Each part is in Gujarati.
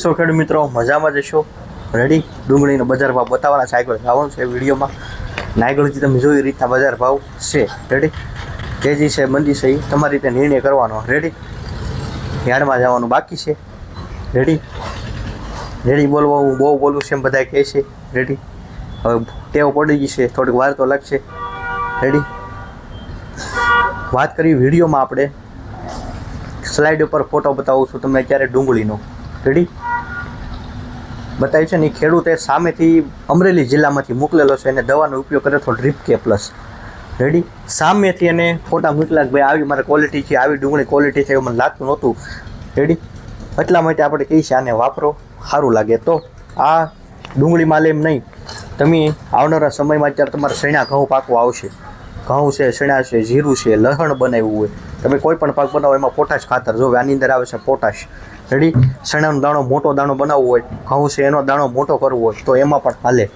સો ખેડૂત મિત્રો મજામાં જશો રેડી ડુંગળીનો બજાર ભાવ બતાવવાના છે આગળ જવાનું છે વિડીયોમાં આગળથી તમે જોઈ રીતના બજાર ભાવ છે રેડી તેજી છે મંદી છે એ તમારી રીતે નિર્ણય કરવાનો રેડી યાર્ડમાં જવાનું બાકી છે રેડી બોલવા હું બહુ બોલું છે એમ બધા કહે છે રેડી હવે ટેવ પડી ગઈ છે થોડીક વાર તો લાગશે રેડી વાત કરી વિડીયોમાં આપણે સ્લાઇડ ઉપર ફોટો બતાવું છું તમને અત્યારે ડુંગળીનો રેડી બતાવ્યું છે ને એ ખેડૂતે સામેથી અમરેલી જિલ્લામાંથી મોકલેલો છે એને દવાનો ઉપયોગ કર્યો હતો ડ્રીપ કે પ્લસ રેડી સામેથી એને ફોટા મોકલ્યા કે ભાઈ આવી મારે ક્વોલિટી છે આવી ડુંગળી ક્વોલિટી છે એવું મને લાગતું નહોતું રેડી એટલા માટે આપણે કહીએ છીએ આને વાપરો સારું લાગે તો આ ડુંગળીમાં એમ નહીં તમે આવનારા સમયમાં અત્યારે તમારે શેણા ઘઉં પાકવા આવશે ઘઉં છે શેણા છે જીરું છે લસણ બનાવ્યું હોય તમે કોઈ પણ પાક બનાવો એમાં પોટાશ ખાતર જો આની અંદર આવે છે પોટાશ રેડી શેણાનો દાણો મોટો દાણો બનાવવો હોય ઘઉં છે એનો દાણો મોટો કરવો હોય તો એમાં પણ હાલે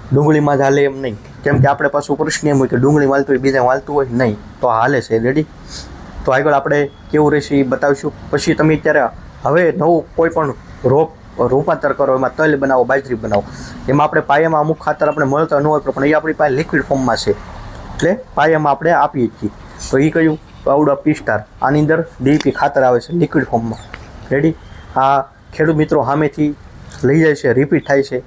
ડુંગળીમાં જ હાલે એમ નહીં કેમ કે આપણે પાછું પ્રશ્ન એમ હોય કે ડુંગળી માલતું હોય બીજા માલતું હોય નહીં તો હાલે છે રેડી તો આગળ આપણે કેવું રહેશે એ બતાવીશું પછી તમે અત્યારે હવે નવું કોઈ પણ રૂપાંતર કરો એમાં તલ બનાવો બાજરી બનાવો એમાં આપણે પાયામાં અમુક ખાતર આપણે મળતા ન હોય પણ એ આપણી પાસે લિક્વિડ ફોર્મમાં છે એટલે પાયામાં આપણે આપીએ છીએ તો એ કયું પાવડર પી-સ્ટાર આની અંદર ડીપી ખાતર આવે છે લિક્વિડ ફોર્મમાં રેડી આ ખેડૂત મિત્રો સામેથી લઈ જાય છે રિપીટ થાય છે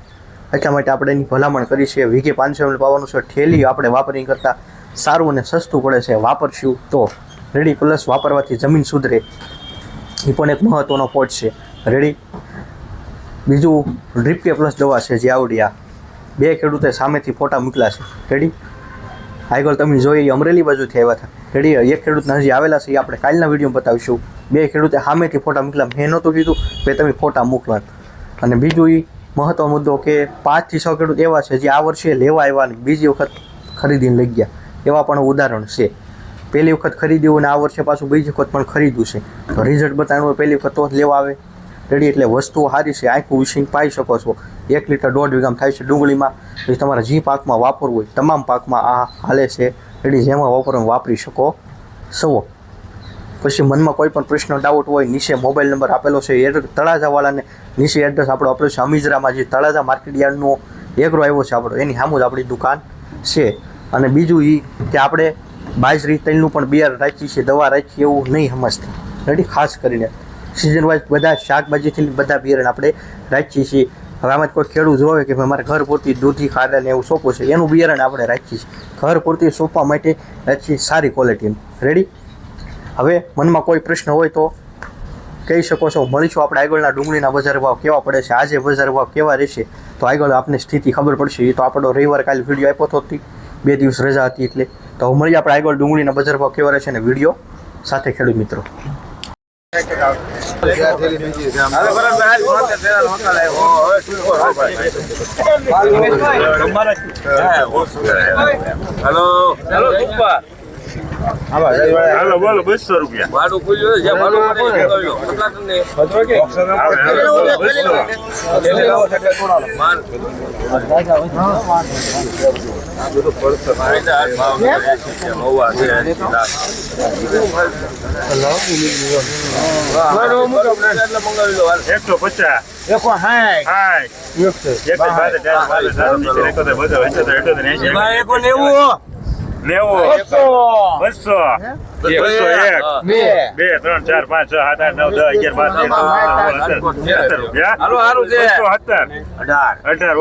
એટલા માટે આપણે એની ભલામણ કરી છે વીઘે 500 ml પાવાનું છે ઠેલી આપણે વાપરી કરતાં સારું અને સસ્તું પડે છે વાપરશું તો રેડી પ્લસ વાપરવાથી જમીન સુધરે એ પણ એક મહત્ત્વનો પોઈન્ટ છે રેડી બીજું ડ્રીપ કે પ્લસ દવા છે જે આવડી આ બે ખેડૂતે સામેથી ફોટા મૂકેલા છે રેડી આગળ તમે જોઈએ અમરેલી બાજુથી આવ્યા હતા રેડી એક ખેડૂતને હજી આવેલા છે એ આપણે કાલના વિડીયોમાં બતાવીશું બે ખેડૂતે સામેથી ફોટા મૂકેલા મેં નહોતું કીધું કે તમે ફોટા મોકલા અને બીજું એ મહત્વનો મુદ્દો કે 5 થી 6 ખેડૂત એવા છે જે આ વર્ષે લેવા આવ્યા અને બીજી વખત ખરીદીને લઈ ગયા એવા પણ ઉદાહરણ છે પહેલી વખત ખરીદ્યું અને આ વર્ષે પાછું બીજી વખત પણ ખરીદ્યું છે તો રિઝલ્ટ બતાવ્યું હોય પહેલી વખત તો લેવા આવે રેડી એટલે વસ્તુઓ સારી છે આખું વિશિંગ પાઈ શકો છો 1 લીટર 1.5 વીઘામાં થાય છે ડુંગળીમાં પછી તમારા જે પાકમાં વાપરવું હોય તમામ પાકમાં આ હાલે છે રેડી જેમાં વાપરવાનું વાપરી શકો સવો પછી મનમાં કોઈ પણ પ્રશ્ન ડાઉટ હોય નીચે મોબાઈલ નંબર આપેલો છે એ તળાજાવાળાને નીચે એડ્રેસ આપણો આપેલું છે અમીજરામાં જે તળાજા માર્કેટ યાર્ડનો એગ્રો આવ્યો છે આપણો એની સામું જ આપણી દુકાન છે અને બીજું એ કે આપણે બાજરી તલનું પણ બિયાર રાખીએ છીએ દવા રાખીએ એવું નહીં સમજતા રેડી ખાસ કરીને સિઝન વાઇઝ બધા શાકભાજીથી બધા બિયારણ આપણે રાખીએ છીએ હવે આમાં કોઈ ખેડૂત જોવે કે મારે ઘર પૂરતી દૂધી ખાડા ને એવું સોંપવું છે એનું બિયારણ આપણે રાખીએ છીએ ઘર પૂરતી સોંપવા માટે રાખીએ સારી ક્વોલિટીનું રેડી હવે મનમાં કોઈ પ્રશ્ન હોય તો કહી શકો છો મળીશું આપણે આગળના ડુંગળીના બજાર ભાવ કેવા પડે છે આજે બજાર ભાવ કેવા રહેશે તો આગળ આપને સ્થિતિ ખબર પડશે એ તો આપણો રવિવાર કાલે વિડીયો આપ્યો હતો 2 દિવસ રજા હતી એટલે તો મળીએ આપણે આગળ ડુંગળીના બજાર ભાવ કેવા રહેશે અને વિડીયો સાથે ખેડૂત મિત્રો હાલો બોલો 200 રૂપિયા ભાડું ખુલ્યું છે ભાડું લેવો 200 201 2 3 4 5 6 7 8 9 10 11 12 રૂપિયા હાલો હારું છે 217 18 19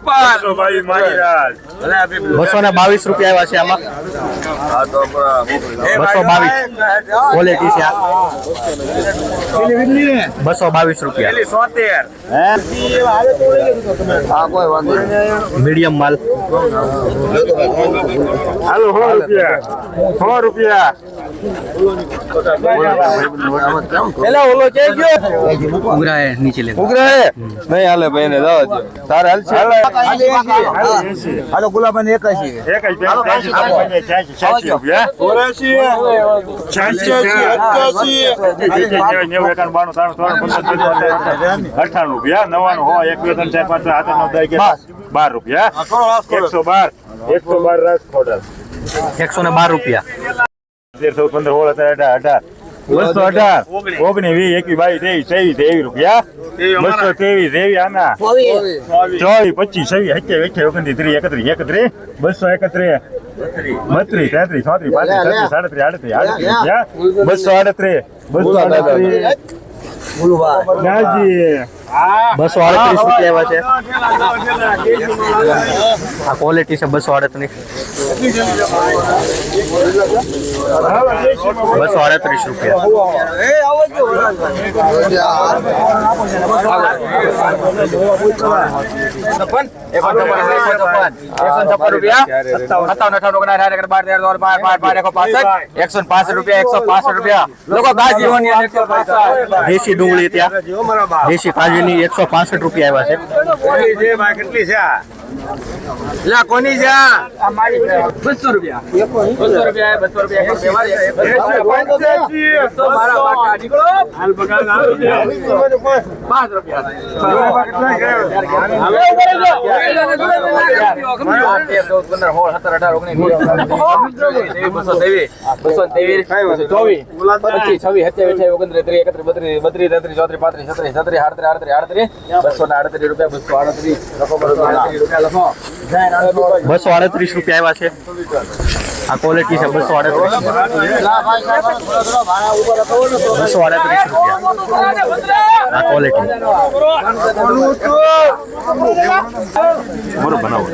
222 મારી રાજ 222 રૂપિયા આવ્યા છે આમાં 222 ક્વોલિટી છે આ 222 રૂપિયા 70 મીડિયમ માલ હાલો 100 રૂપિયા એલા ઓલો કે ગયો ઉગરા હે નીચે લે ઉગરા હે નહીં હાલે ભાઈ ને જાવ દે તારે હાલ છે હાલો ગુલાબન 81 રૂપિયા 98 રૂપિયા 99 હો 1 2 3 4 5 6 7 9 10 12 રૂપિયા 112 112 રાજકોટ 112 રૂપિયા 13 14 15 16 17 18 19 20 21 22 23 રૂપિયા 223 23 આના 24 25 26 27 28 29 30 31 32 33 34 35 36 238 રૂપિયા છે આ ક્વોલિટી છે 238 રૂપિયા દેશી ડુંગળી ત્યાં દેશી કાજુની 165 રૂપિયા આવ્યા છે કેટલી છે લા કોની છે 200 રૂપિયા 200 રૂપિયા 238 રૂપિયા આવ્યા છે આ ક્વોલિટી છે 238 રૂપિયા આ ક્વોલિટી બરોબર બનાવો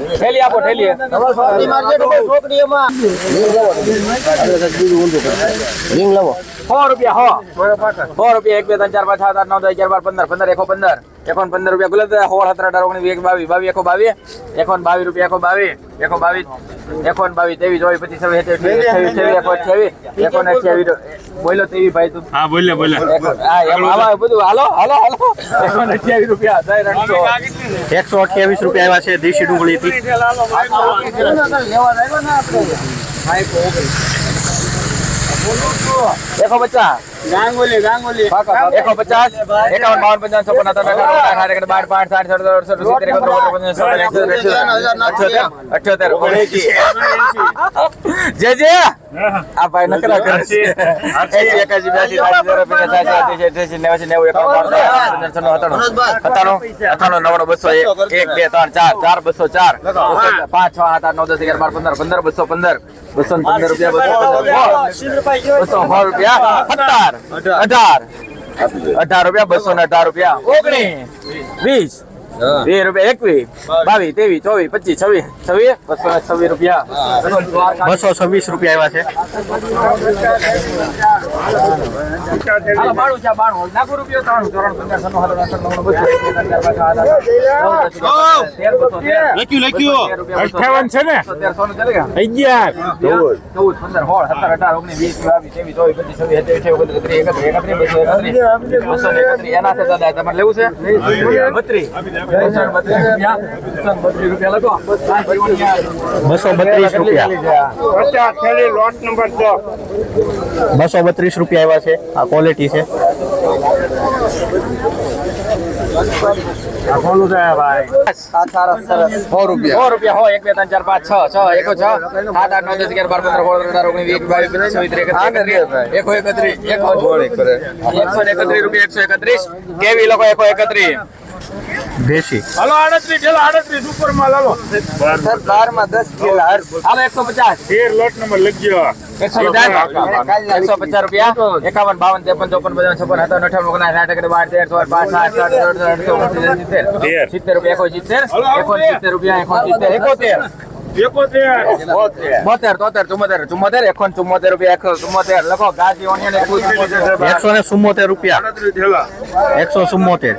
ઠેલી આપો ઠેલી રિંગ લાવો 100 રૂપિયા 100 રૂપિયા 1 2 3 4 5 7 8 9 10 11 12 15 15 રૂપિયા ગુલાબ 16 17 18 19 22 22 રૂપિયા 22 23 24 બોલો તેવી ભાઈ તું હા બોલે આવા બધું હાલો 128 રૂપિયા 128 રૂપિયા આવ્યા છે દેશી ડુંગળી હતી 150 ગાંગોલી 150 51 52 જે જે આ ભાઈ નકરા કરે છે 18 રૂપિયા 218 રૂપિયા 19 20 20 રૂપિયા 21 22 23 24 25 26 રૂપિયા 220 રૂપિયા આવ્યા છે 232 રૂપિયા આવ્યા છે આ ક્વોલિટી છે દેશી હાલો 38 ઉપર માં હાલો 12 માં 10 કિલો હાલો 150 13 લોટ નંબર લખજો 150 રૂપિયા 51 52 53 54 55 57 58 70 રૂપિયા 71 લખો ગાજી ઓનિયન 174 રૂપિયા 174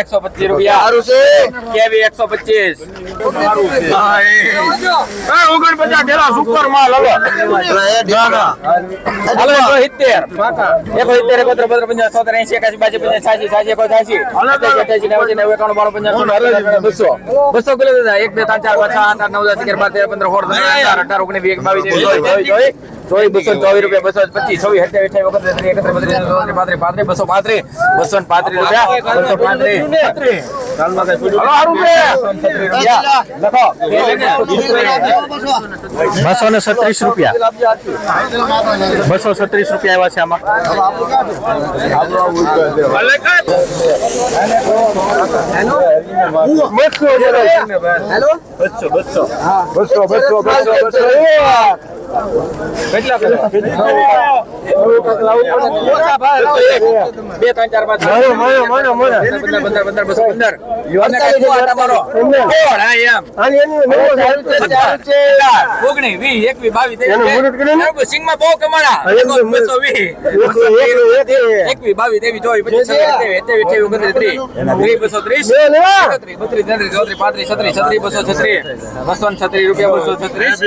125 રૂપિયા કેવી 125 49 સુપર માલ હાલો 70 એકો 70 71 52 53 80 81 82 85 86 86 88 89 90 91 92 200 200 કિલો દાદા 1 2 3 4 5 6 8 9 10 11 12 13 15 16 17 18 19 20 22 224 રૂપિયા 225 26 27 236 રૂપિયા 236 રૂપિયા આવ્યા છે આમાં. કેટલા બે 3 4 5 સિંગમાં બહુ કમાણા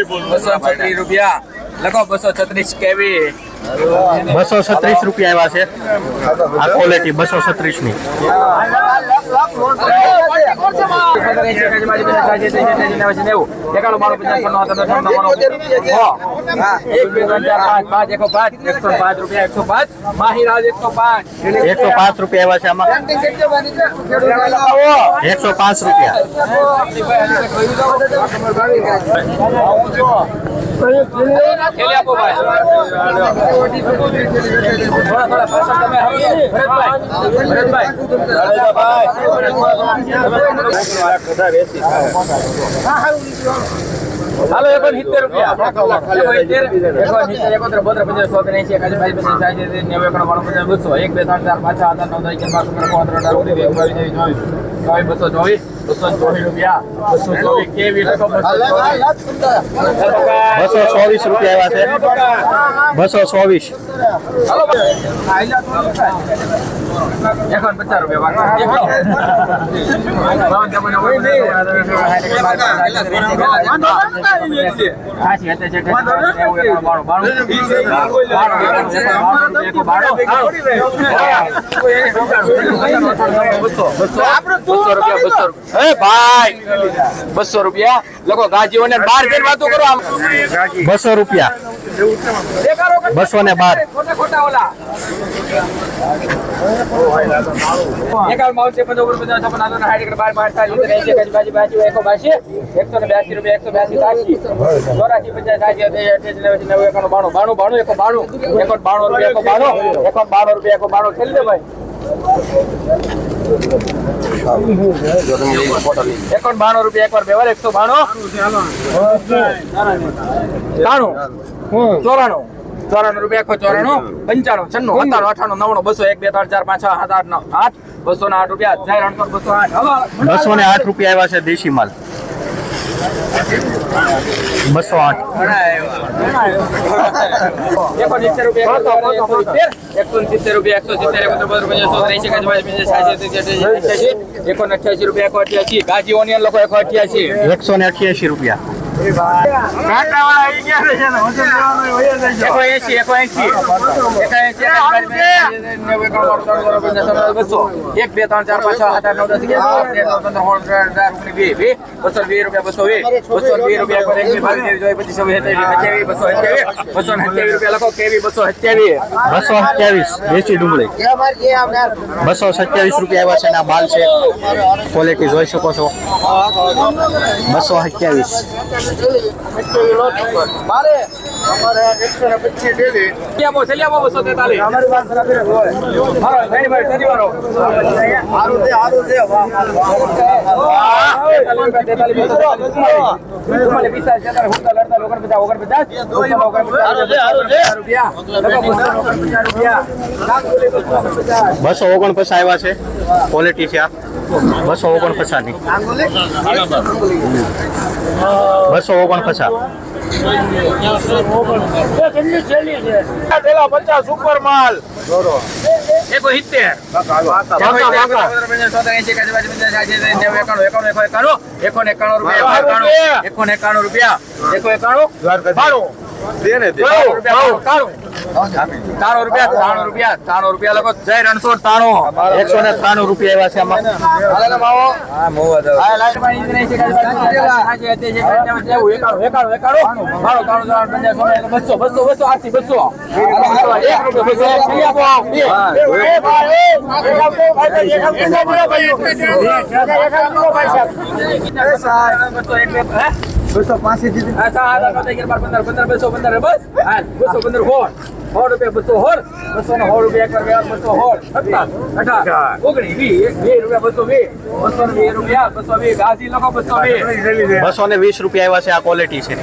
236 રૂપિયા લખો 236 કેવી 236 રૂપિયા આવ્યા છે આ ક્વોલિટી 236 ની. માહિરાજ 105 રૂપિયા આવ્યા છે આમાં 105 રૂપિયા. હાલો 70 રૂપિયા 224 રૂપિયા 224 કેવી લખો 224 રૂપિયા આવ્યા છે 224. હાલો 50 રૂપિયા ભાઈ 200 રૂપિયા લખો ગાજીઓ ને 12 ફેર વાતો કરો આમ 200 રૂપિયા 212. ખોટા ઓલા એકાલ માઉન્ટ છે 50 50 56 60 12 12 182 રૂપિયા 182 84 રૂપિયા ખેલી દે ભાઈ 91 રૂપિયા એકવાર બે વાર 192 94 રૂપિયા 95 95 95 96 97 98 201 2 3 4 5 6 7 8 9 8 208 રૂપિયા 208 રૂપિયા આવ્યા છે દેશી માલ 208. 170 રૂપિયા 170 રૂપિયા 188 રૂપિયા 188 ગાજી ઓનિયન લોકો 188 188 રૂપિયા. 227 દેશી ડુંગળી 227 રૂપિયા આવ્યા છે અને આ માલ છે ક્વોલિટી જોઈ શકો છો 249 આવ્યા છે ક્વોલિટી છે આ 249 ની 249 સુપર માલ 71 રૂપિયા ત્રાણું રૂપિયા લખો જય રણછોડ 193 રૂપિયા એવા છે આમાં ₹220 આવ્યા છે આ ક્વોલિટી છે.